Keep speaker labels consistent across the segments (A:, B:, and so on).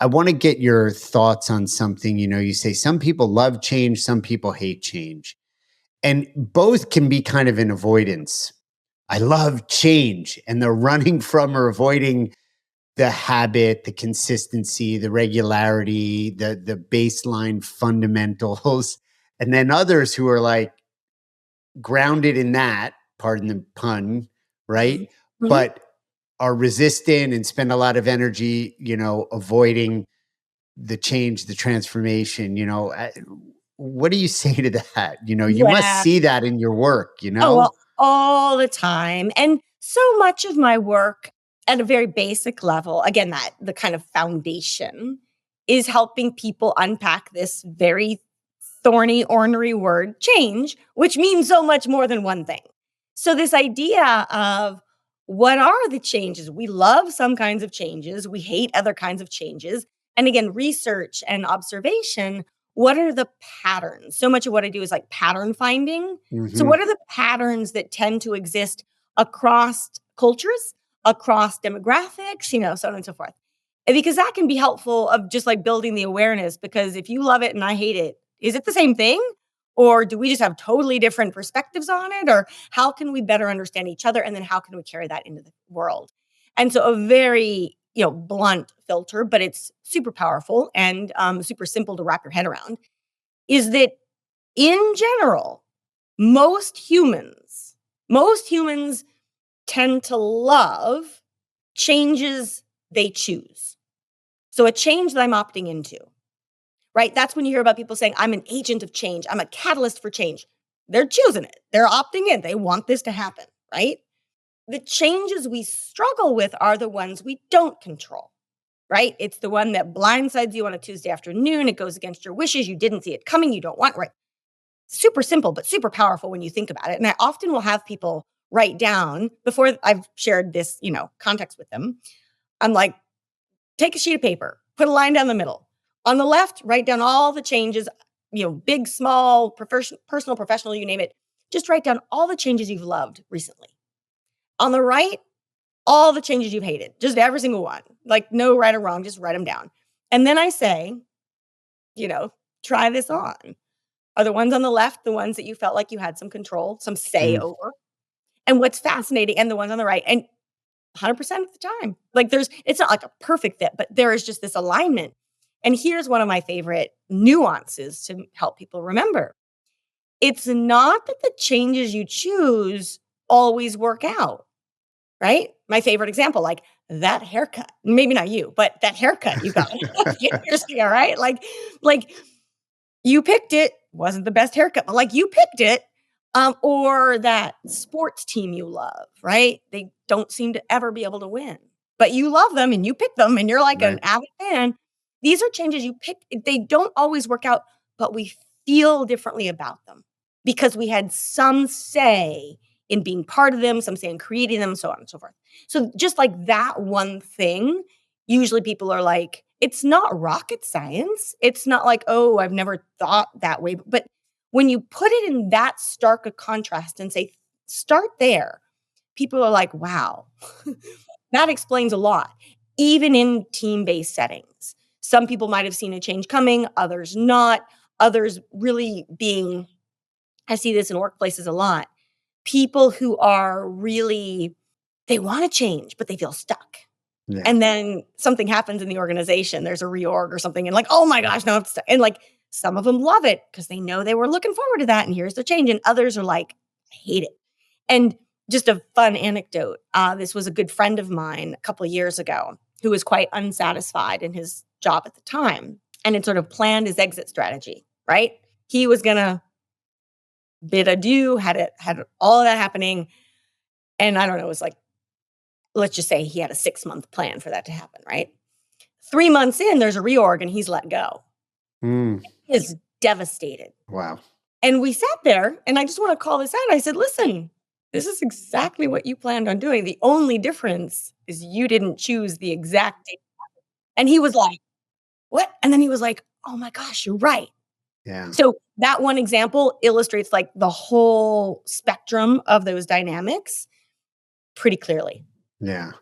A: I want to get your thoughts on something. You say some people love change, some people hate change, and both can be kind of an avoidance. I love change, and they're running from or avoiding the habit, the consistency, the regularity, the baseline fundamentals. And then others who are like grounded in that, pardon the pun, right?
B: Mm-hmm.
A: But are resistant and spend a lot of energy, avoiding the change, the transformation. What do you say to that? You must see that in your work,
B: Oh, well, all the time. And so much of my work at a very basic level, again, that the kind of foundation is helping people unpack this very thorny, ornery word, change, which means so much more than one thing. So this idea of what are the changes? We love some kinds of changes. We hate other kinds of changes. And again, research and observation, what are the patterns? So much of what I do is like pattern finding. So what are the patterns that tend to exist across cultures, across demographics, so on and so forth? And because that can be helpful of just like building the awareness, because if you love it and I hate it, is it the same thing? Or do we just have totally different perspectives on it? Or how can we better understand each other? And then how can we carry that into the world? And so a very, blunt filter, but it's super powerful and super simple to wrap your head around, is that in general, most humans tend to love changes they choose. So a change that I'm opting into, right? That's when you hear about people saying, I'm an agent of change. I'm a catalyst for change. They're choosing it. They're opting in. They want this to happen, right? The changes we struggle with are the ones we don't control, right? It's the one that blindsides you on a Tuesday afternoon. It goes against your wishes. You didn't see it coming. You don't want, right? Super simple, but super powerful when you think about it. And I often will have people write down before I've shared this, context with them. I'm like, take a sheet of paper, put a line down the middle. On the left, write down all the changes, big, small, personal, professional, you name it. Just write down all the changes you've loved recently. On the right, all the changes you've hated, just every single one, like no right or wrong, just write them down. And then I say, try this on. Are the ones on the left the ones that you felt like you had some control, some say over? And what's fascinating, and the ones on the right, and 100% of the time, like it's not like a perfect fit, but there is just this alignment. And here's one of my favorite nuances to help people remember. It's not that the changes you choose always work out, right? My favorite example, like that haircut, maybe not you, but that haircut you got years ago, right? Like you picked it, wasn't the best haircut, but like you picked it. Or that sports team you love, right? They don't seem to ever be able to win, but you love them and you pick them and you're like an avid fan. These are changes you pick. They don't always work out, but we feel differently about them because we had some say in being part of them, some say in creating them, so on and so forth. So just like that one thing, usually people are like, it's not rocket science. It's not like, oh, I've never thought that way, but when you put it in that stark a contrast and say, start there, people are like, wow, that explains a lot, even in team-based settings. Some people might have seen a change coming, others not, others really being, I see this in workplaces a lot, people who are really, they want to change, but they feel stuck. Yeah. And then something happens in the organization, there's a reorg or something, and like, oh my gosh, no, and like, some of them love it because they know they were looking forward to that. And here's the change. And others are like, I hate it. And just a fun anecdote. This was a good friend of mine a couple of years ago who was quite unsatisfied in his job at the time and had sort of planned his exit strategy, right? He was going to bid adieu, had all of that happening. And I don't know, it was like, let's just say he had a 6-month plan for that to happen, right? 3 months in, there's a reorg and he's let go. He is devastated.
A: Wow.
B: And we sat there, and I just want to call this out. I said, listen, this is exactly what you planned on doing. The only difference is you didn't choose the exact date. And he was like, what? And then he was like, oh my gosh, you're right.
A: Yeah.
B: So that one example illustrates like the whole spectrum of those dynamics pretty clearly.
A: Yeah.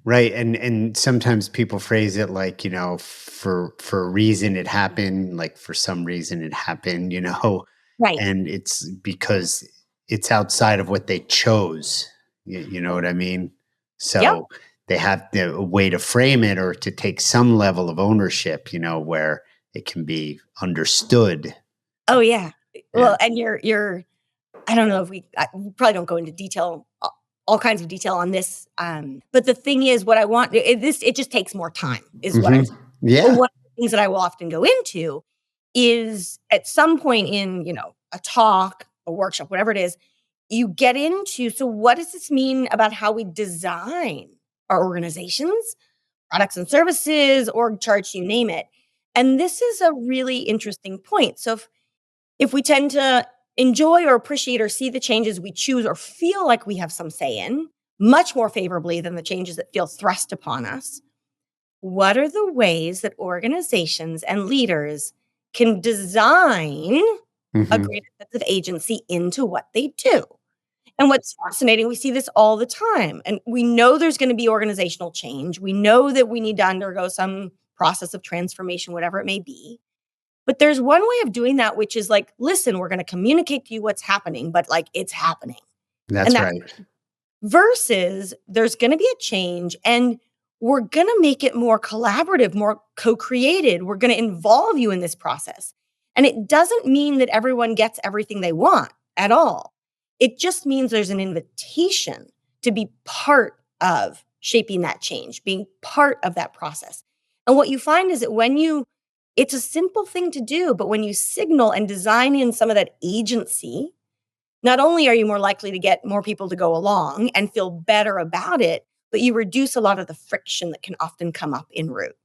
A: Right, and sometimes people phrase it like, for a reason it happened, like for some reason it happened,
B: Right.
A: and it's because it's outside of what they chose. You know what I mean?
B: Yep.
A: So they have a way to frame it or to take some level of ownership, where it can be understood.
B: Oh, yeah.
A: Yeah.
B: Well, and you're I don't know if we probably don't go into detail, all kinds of detail on this, but the thing is what I want it just takes more time is what I'm
A: Hmm.
B: saying. But
A: Yeah.
B: one of the things that I will often go into is at some point in, a talk, a workshop, whatever it is, you get into, so what does this mean about how we design our organizations, products and services, org charts, you name it. And this is a really interesting point. So if we tend to enjoy or appreciate or see the changes we choose or feel like we have some say in much more favorably than the changes that feel thrust upon us, what are the ways that organizations and leaders can design a
A: Hmm.
B: greater sense of agency into what they do? And what's fascinating, we see this all the time. And we know there's going to be organizational change. We know that we need to undergo some process of transformation, whatever it may be. But there's one way of doing that, which is like, listen, we're going to communicate to you what's happening, but like it's happening. And
A: That's
B: that's
A: right.
B: versus there's going to be a change and we're going to make it more collaborative, more co-created. We're going to involve you in this process. And it doesn't mean that everyone gets everything they want at all. It just means there's an invitation to be part of shaping that change, being part of that process. And what you find is that it's a simple thing to do, but when you signal and design in some of that agency, not only are you more likely to get more people to go along and feel better about it, but you reduce a lot of the friction that can often come up en route.